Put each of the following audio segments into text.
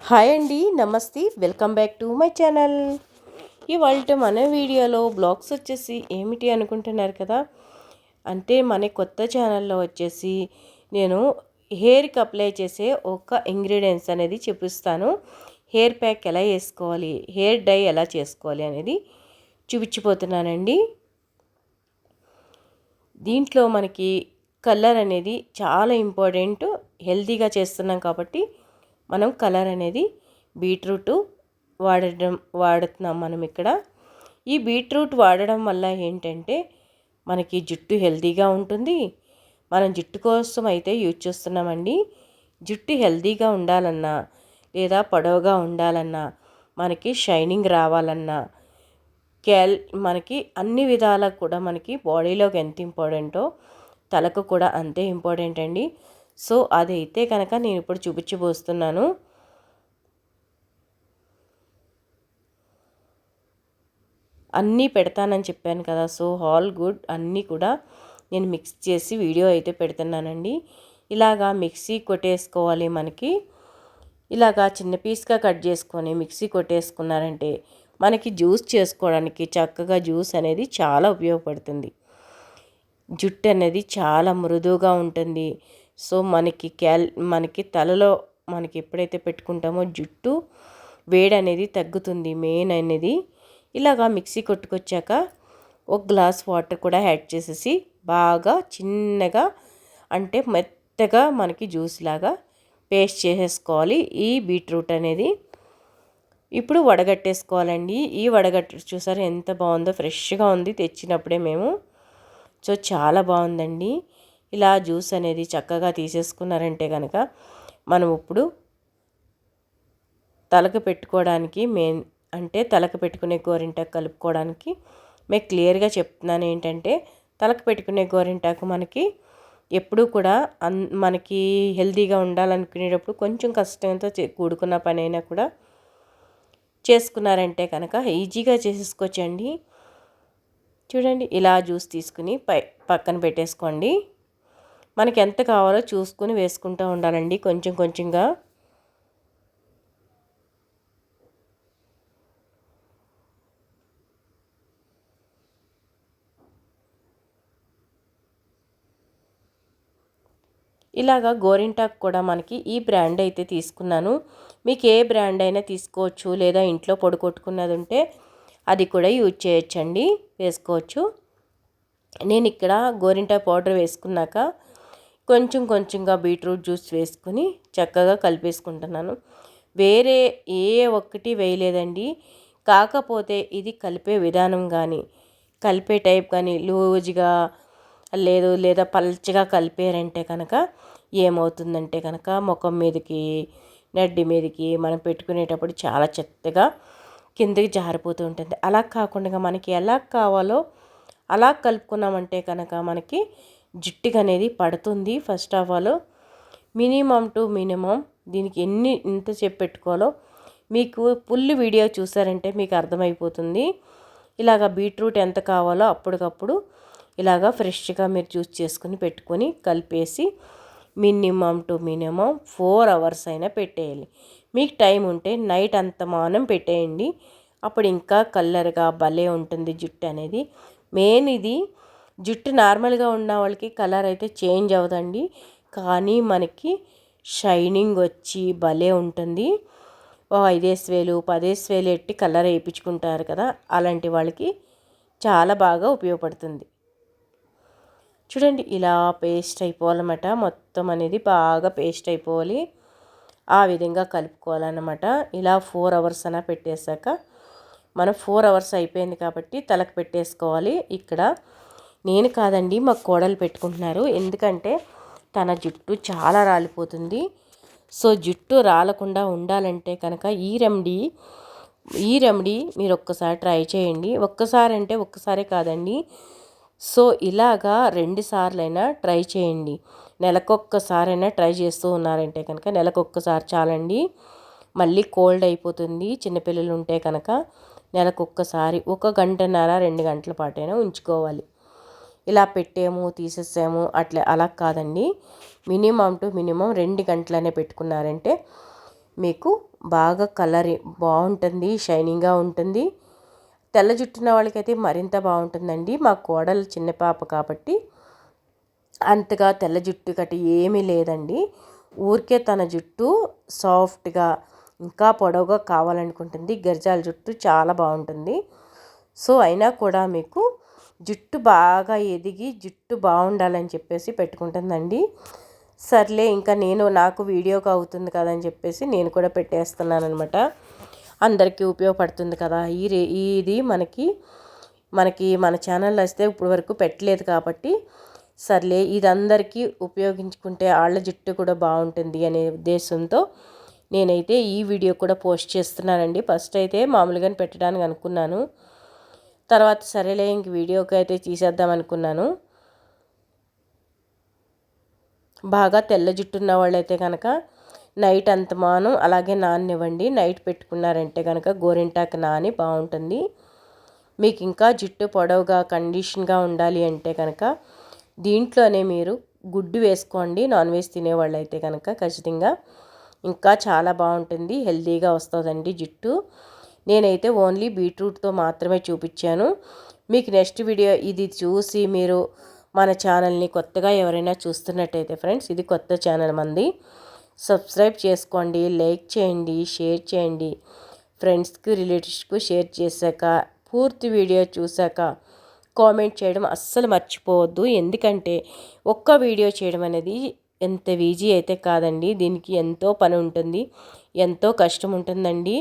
Hi అండి, నమస్తే. Welcome back to my channel. ఇవాళ మన వీడియోలో బ్లాగ్స్ వచ్చేసి ఏమిటి అనుకుంటున్నారు కదా. అంటే మన కొత్త ఛానల్లో వచ్చేసి నేను హెయిర్కి అప్లై చేసే ఒక ఇంగ్రీడియంట్స్ అనేది చూపిస్తాను. హెయిర్ ప్యాక్ ఎలా వేసుకోవాలి, హెయిర్ డై ఎలా చేసుకోవాలి అనేది చూపించిపోతున్నానండి. దీంట్లో మనకి కలర్ అనేది చాలా ఇంపార్టెంట్. హెల్తీగా చేస్తున్నాం కాబట్టి మనం కలర్ అనేది బీట్రూట్ వాడుతున్నాం మనం ఇక్కడ. ఈ బీట్రూట్ వాడడం వల్ల ఏంటంటే మనకి జుట్టు హెల్తీగా ఉంటుంది. మనం జుట్టు కోసం అయితే యూజ్ చేస్తున్నామండి. జుట్టు హెల్తీగా ఉండాలన్నా లేదా పొడవుగా ఉండాలన్నా మనకి షైనింగ్ రావాలన్నా మనకి అన్ని విధాలకు కూడా మనకి బాడీలోకి ఎంత ఇంపార్టెంటో తలకు కూడా అంతే ఇంపార్టెంట్ అండి. సో అదైతే కనుక నేను ఇప్పుడు చూపించబోస్తున్నాను. అన్నీ పెడతానని చెప్పాను కదా. సో ఆల్ గుడ్ అన్నీ కూడా నేను మిక్స్ చేసి వీడియో అయితే పెడుతున్నానండి. ఇలాగా మిక్సీ కొట్టేసుకోవాలి. మనకి ఇలాగా చిన్న పీస్గా కట్ చేసుకొని మిక్సీ కొట్టేసుకున్నారంటే మనకి జ్యూస్ చేసుకోవడానికి చక్కగా జ్యూస్ అనేది చాలా ఉపయోగపడుతుంది. జుట్టు అనేది చాలా మృదువుగా ఉంటుంది. సో మనకి తలలో మనకి ఎప్పుడైతే పెట్టుకుంటామో జుట్టు వేడి అనేది తగ్గుతుంది. మెయిన్ అనేది ఇలాగా మిక్సీ కొట్టుకొచ్చాక ఒక గ్లాస్ వాటర్ కూడా యాడ్ చేసేసి బాగా చిన్నగా అంటే మెత్తగా మనకి జ్యూస్ లాగా పేస్ట్ చేసేసుకోవాలి. ఈ బీట్రూట్ అనేది ఇప్పుడు వడగట్టేసుకోవాలండి. ఈ వడగట్టు చూసారు ఎంత బాగుందో, ఫ్రెష్గా ఉంది తెచ్చినప్పుడే మేము. సో చాలా బాగుందండి. ఇలా జ్యూస్ అనేది చక్కగా తీసేసుకున్నారంటే కనుక మనం ఇప్పుడు తలకు పెట్టుకోవడానికి అంటే తలకు పెట్టుకునే గోరింటాకు కలుపుకోవడానికి మీకు క్లియర్గా చెప్తున్నాను. ఏంటంటే తలకు పెట్టుకునే గోరింటాకు మనకి ఎప్పుడూ కూడా మనకి హెల్తీగా ఉండాలనుకునేటప్పుడు కొంచెం కష్టంతో కూడుకున్న పని అయినా కూడా చేసుకున్నారంటే కనుక ఈజీగా చేసేసుకోవచ్చండి. చూడండి, ఇలా జ్యూస్ తీసుకుని పక్కన పెట్టేసుకోండి. మనకి ఎంత కావాలో చూసుకుని వేసుకుంటూ ఉండాలండి కొంచెం కొంచెంగా. ఇలాగా గోరింటాకు కూడా మనకి ఈ బ్రాండ్ అయితే తీసుకున్నాను. మీకు ఏ బ్రాండ్ అయినా తీసుకోవచ్చు, లేదా ఇంట్లో పొడి కొట్టుకున్నది ఉంటే అది కూడా యూజ్ చేయొచ్చండి, వేసుకోవచ్చు. నేను ఇక్కడ గోరింటాకు పౌడర్ వేసుకున్నాక కొంచెం కొంచెంగా బీట్రూట్ జ్యూస్ వేసుకుని చక్కగా కలిపేసుకుంటున్నాను. వేరే ఏ ఒక్కటి వేయలేదండి. కాకపోతే ఇది కలిపే విధానం కానీ కలిపే టైప్ కానీ లూజ్గా లేదు లేదా పల్చగా కలిపారంటే కనుక ఏమవుతుందంటే కనుక ముఖం మీదకి నడ్డి మీదకి మనం పెట్టుకునేటప్పుడు చాలా చెత్తగా కిందకి జారిపోతూ ఉంటుంది. అలా కాకుండా మనకి ఎలా కావాలో అలా కలుపుకున్నామంటే కనుక మనకి జుట్టుకి అనేది పడుతుంది. First of all minimum to minimum దీనికి ఎంతసేపు పెట్టుకోవాలో మీకు ఫుల్ వీడియో చూసారంటే మీకు అర్థమైపోతుంది. ఇలాగ బీట్రూట్ ఎంత కావాలో అప్పటికప్పుడు ఇలాగ ఫ్రెష్గా మీరు జ్యూస్ చేసుకుని పెట్టుకొని కలిపేసి మినిమం టు మినిమం 4 అవర్స్ అయినా పెట్టేయాలి. మీకు టైం ఉంటే నైట్ అంత మానం పెట్టేయండి. అప్పుడు ఇంకా కలర్గా భలే ఉంటుంది జుట్టు అనేది. మెయిన్ ఇది జుట్టు నార్మల్గా ఉన్న వాళ్ళకి కలర్ అయితే చేంజ్ అవ్వదండి, కానీ మనకి షైనింగ్ వచ్చి భలే ఉంటుంది. 5,000 10,000 ఎట్టి కలర్ వేయించుకుంటారు కదా, అలాంటి వాళ్ళకి చాలా బాగా ఉపయోగపడుతుంది. చూడండి, ఇలా పేస్ట్ అయిపోవాలన్నమాట. మొత్తం అనేది బాగా పేస్ట్ అయిపోవాలి. ఆ విధంగా కలుపుకోవాలన్నమాట. ఇలా 4 అవర్స్ అలా పెట్టేశాక మనం 4 అవర్స్ అయిపోయింది కాబట్టి తలకు పెట్టేసుకోవాలి. ఇక్కడ నేను కాదండి, మా కోడలు పెట్టుకుంటున్నారు. ఎందుకంటే తన జుట్టు చాలా రాలిపోతుంది. సో జుట్టు రాలకుండా ఉండాలంటే కనుక ఈ రెమెడీ మీరు ఒక్కసారి ట్రై చేయండి. ఒక్కసారి అంటే ఒక్కసారే కాదండి. సో ఇలాగా 2 సార్లైనా ట్రై చేయండి. నెలకొక్కసారైనా ట్రై చేస్తూ ఉన్నారంటే కనుక నెలకొక్కసారి చాలండి. మళ్ళీ కోల్డ్ అయిపోతుంది చిన్నపిల్లలు ఉంటే కనుక. నెలకొక్కసారి 1 గంటన్నర 2 గంటల పాటైనా ఉంచుకోవాలి. ఇలా పెట్టాము తీసేసాము అలా కాదండి. మినిమం టు మినిమం 2 గంటలనే పెట్టుకున్నారంటే మీకు బాగా కలర్ బాగుంటుంది, షైనింగ్గా ఉంటుంది. తెల్ల జుట్టున్న వాళ్ళకైతే మరింత బాగుంటుందండి. మా కోడలు చిన్న పాప కాబట్టి అంతగా తెల్ల జుట్టు గట్టి ఏమీ లేదండి. ఊరికే తన జుట్టు సాఫ్ట్గా ఇంకా పొడవుగా కావాలనుకుంటుంది. గిరిజాల జుట్టు చాలా బాగుంటుంది. సో అయినా కూడా మీకు జుట్టు బాగా ఎదిగి జుట్టు బాగుండాలని చెప్పేసి పెట్టుకుంటుందండి. సర్లే ఇంకా నాకు వీడియోకి అవుతుంది కదా అని చెప్పేసి నేను కూడా పెట్టేస్తున్నాను అనమాట. అందరికీ ఉపయోగపడుతుంది కదా. ఇది మనకి మన ఛానల్లో వస్తే ఇప్పుడు వరకు పెట్టలేదు కాబట్టి సర్లే ఇది అందరికీ ఉపయోగించుకుంటే వాళ్ళ జుట్టు కూడా బాగుంటుంది అనే ఉద్దేశంతో నేనైతే ఈ వీడియో కూడా పోస్ట్ చేస్తున్నానండి. ఫస్ట్ అయితే మామూలుగానే పెట్టడానికి అనుకున్నాను, తర్వాత సరేలే ఇంక వీడియోకి అయితే తీసేద్దాం అనుకున్నాను. బాగా తెల్ల జుట్టు ఉన్న వాళ్ళైతే కనుక నైట్ అంత మానం అలాగే నాననివ్వండి. నైట్ పెట్టుకున్నారంటే కనుక గోరింటాకు నాని బాగుంటుంది. మీకు ఇంకా జుట్టు పొడవుగా కండిషన్గా ఉండాలి అంటే కనుక దీంట్లోనే మీరు గుడ్డు వేసుకోండి. నాన్ వెజ్ తినేవాళ్ళు అయితే కనుక ఖచ్చితంగా ఇంకా చాలా బాగుంటుంది, హెల్తీగా వస్తుందండి జుట్టు. నేనైతే ఓన్లీ బీట్రూట్తో మాత్రమే చూపించాను. మీకు నెక్స్ట్ వీడియో ఇది చూసి మీరు మన ఛానల్ని కొత్తగా ఎవరైనా చూస్తున్నట్టయితే ఫ్రెండ్స్, ఇది కొత్త ఛానల్ మంది, సబ్స్క్రైబ్ చేసుకోండి, లైక్ చేయండి, షేర్ చేయండి. ఫ్రెండ్స్కి రిలేటివ్స్కి షేర్ చేశాక పూర్తి వీడియో చూశాక కామెంట్ చేయడం అస్సలు మర్చిపోవద్దు. ఎందుకంటే ఒక్క వీడియో చేయడం అనేది ఎంత ఈజీ అయితే కాదండి. దీనికి ఎంతో పని ఉంటుంది, ఎంతో కష్టం ఉంటుందండి.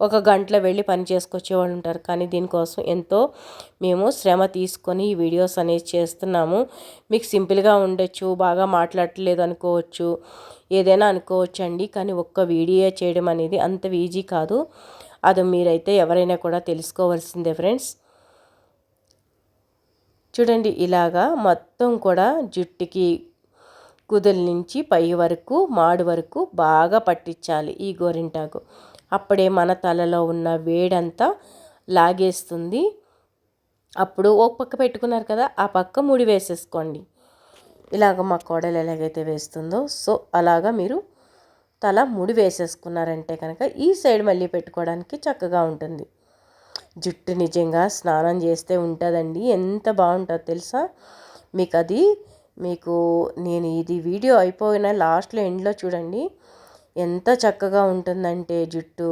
ఒక గంటలో వెళ్ళి పని చేసుకొచ్చే వాళ్ళు ఉంటారు, కానీ దీనికోసం ఎంతో మేము శ్రమ తీసుకొని ఈ వీడియోస్ అనేది చేస్తున్నాము. మీకు సింపుల్గా ఉండొచ్చు, బాగా మాట్లాడట్లేదు అనుకోవచ్చు, ఏదైనా అనుకోవచ్చు అండి. కానీ ఒక్క వీడియో చేయడం అనేది అంత ఈజీ కాదు. అది మీరైతే ఎవరైనా కూడా తెలుసుకోవాల్సిందే ఫ్రెండ్స్. చూడండి, ఇలాగా మొత్తం కూడా జుట్టుకి కుదుల నుంచి పై వరకు మాడు వరకు బాగా పట్టించాలి ఈ గోరింటాకు. అప్పుడే మన తలలో ఉన్న వేడంతా లాగేస్తుంది. అప్పుడు ఒక పక్క పెట్టుకున్నారు కదా, ఆ పక్క ముడి వేసేసుకోండి. ఇలాగ మా కోడలు ఎలాగైతే వేస్తుందో సో అలాగా మీరు తల ముడి వేసేసుకున్నారంటే కనుక ఈ సైడ్ మళ్ళీ పెట్టుకోవడానికి చక్కగా ఉంటుంది. జుట్టు నిజంగా స్నానం చేస్తే ఉంటుందండి, ఎంత బాగుంటుందో తెలుసా మీకు నేను ఇది వీడియో అయిపోయిన లాస్ట్లో ఎండ్లో చూడండి ఎంత చక్కగా ఉంటుందంటే జుట్టు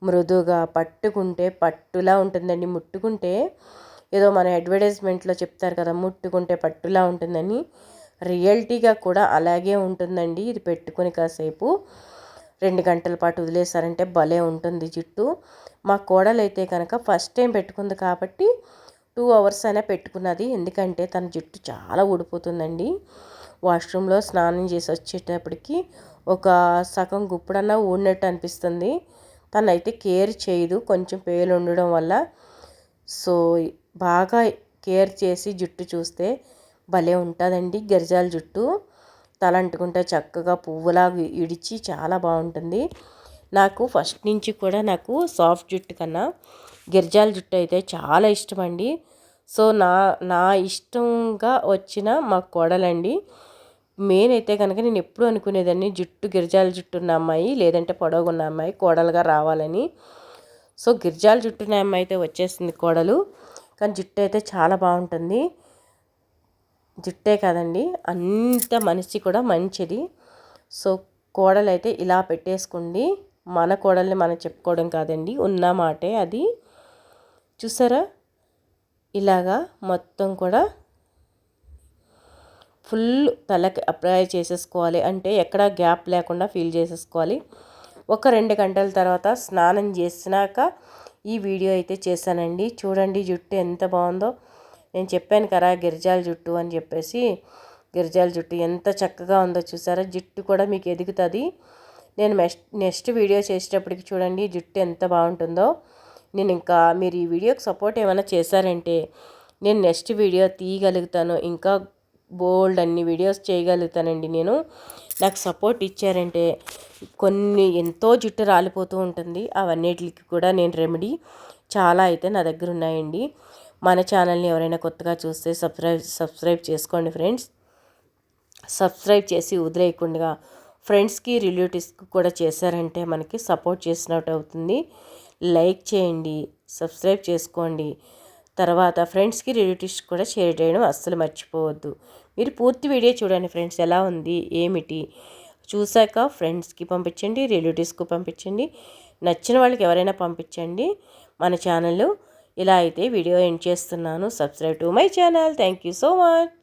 మృదుగా పట్టుకుంటే పట్టులా ఉంటుందండి. ముట్టుకుంటే ఏదో మన అడ్వర్టైజ్మెంట్లో చెప్తారు కదా, ముట్టుకుంటే పట్టులా ఉంటుందని, రియాలిటీగా కూడా అలాగే ఉంటుందండి. ఇది పెట్టుకొని కాసేపు 2 గంటల పాటు వదిలేసారంటే భలే ఉంటుంది జుట్టు. మా కోడలైతే కనుక ఫస్ట్ టైం పెట్టుకుంది కాబట్టి 2 అవర్స్ అయినా పెట్టుకున్నది. ఎందుకంటే తన జుట్టు చాలా ఊడిపోతుందండి. వాష్రూమ్లో స్నానం చేసి వచ్చేటప్పటికి ఒక సగం గుప్పుడన్నా ఊడినట్టు అనిపిస్తుంది. తనైతే కేర్ చేయదు, కొంచెం పేలు ఉండడం వల్ల. సో బాగా కేర్ చేసి జుట్టు చూస్తే భలే ఉంటుందండి. గిరిజాల జుట్టు తల అంటుకుంటే చక్కగా పువ్వులా ఇడిచి చాలా బాగుంటుంది. నాకు ఫస్ట్ నుంచి కూడా నాకు సాఫ్ట్ జుట్టు కన్నా గిరిజాల జుట్టు అయితే చాలా ఇష్టం అండి. సో నా ఇష్టంగా వచ్చిన మా కోడలండి. మెయిన్ అయితే కనుక నేను ఎప్పుడు అనుకునేదాన్ని జుట్టు గిరిజాల జుట్టు ఉన్న అమ్మాయి లేదంటే పొడవున్న అమ్మాయి కోడలుగా రావాలని. సో గిరిజాల జుట్టున్న అమ్మాయి అయితే వచ్చేసింది కోడలు, కానీ జుట్టు అయితే చాలా బాగుంటుంది. జుట్టే కదండి అంత మనిషి కూడా మంచిది. సో కోడలు అయితే ఇలా పెట్టేసుకోండి. మన కోడల్ని మనం చెప్పుకోవడం కాదండి, ఉన్న మాటే అది. చూసారా, ఇలాగా మొత్తం కూడా ఫుల్ తలకి అప్లై చేసేసుకోవాలి. అంటే ఎక్కడ గ్యాప్ లేకుండా ఫీల్ చేసేసుకోవాలి. ఒక 2 గంటల తర్వాత స్నానం చేసినాక ఈ వీడియో అయితే చేశానండి. చూడండి జుట్టు ఎంత బాగుందో. నేను చెప్పాను కదా గిరిజాల జుట్టు అని చెప్పేసి, గిరిజాల జుట్టు ఎంత చక్కగా ఉందో చూసారా. జుట్టు కూడా మీకు ఎదుగుతుంది. నేను నెక్స్ట్ వీడియో చేసేటప్పటికి చూడండి జుట్టు ఎంత బాగుంటుందో. నేను ఇంకా మీరు ఈ వీడియోకి సపోర్ట్ ఏమైనా చేశారంటే నేను నెక్స్ట్ వీడియో తీయగలుగుతాను, ఇంకా బోల్డ్ అన్ని వీడియోస్ చేయగలుగుతానండి. నాకు సపోర్ట్ ఇచ్చారంటే కొన్ని ఎంతో జుట్టు రాలిపోతూ ఉంటుంది, అవన్నిటికి కూడా నేను రెమెడీ చాలా అయితే నా దగ్గర ఉన్నాయండి. మన ఛానల్ని ఎవరైనా కొత్తగా చూస్తే సబ్స్క్రైబ్ చేసుకోండి ఫ్రెండ్స్. సబ్స్క్రైబ్ చేసి వదిలేయకుండా ఫ్రెండ్స్కి రిలేటివ్స్కి కూడా చేశారంటే మనకి సపోర్ట్ చేసినట్టు అవుతుంది. లైక్ చేయండి, సబ్స్క్రైబ్ చేసుకోండి. తర్వాత ఫ్రెండ్స్కి రిలేటివ్స్కి కూడా షేర్ చేయడం అస్సలు మర్చిపోవద్దు. మీరు పూర్తి వీడియో చూడండి ఫ్రెండ్స్, ఎలా ఉంది ఏమిటి చూశాక ఫ్రెండ్స్కి పంపించండి, రిలేటివ్స్కి పంపించండి, నచ్చిన వాళ్ళకి ఎవరైనా పంపించండి. మన ఛానల్ ఇలా అయితే వీడియో ఎండ్ చేస్తున్నాను. Subscribe to my channel. Thank you so much.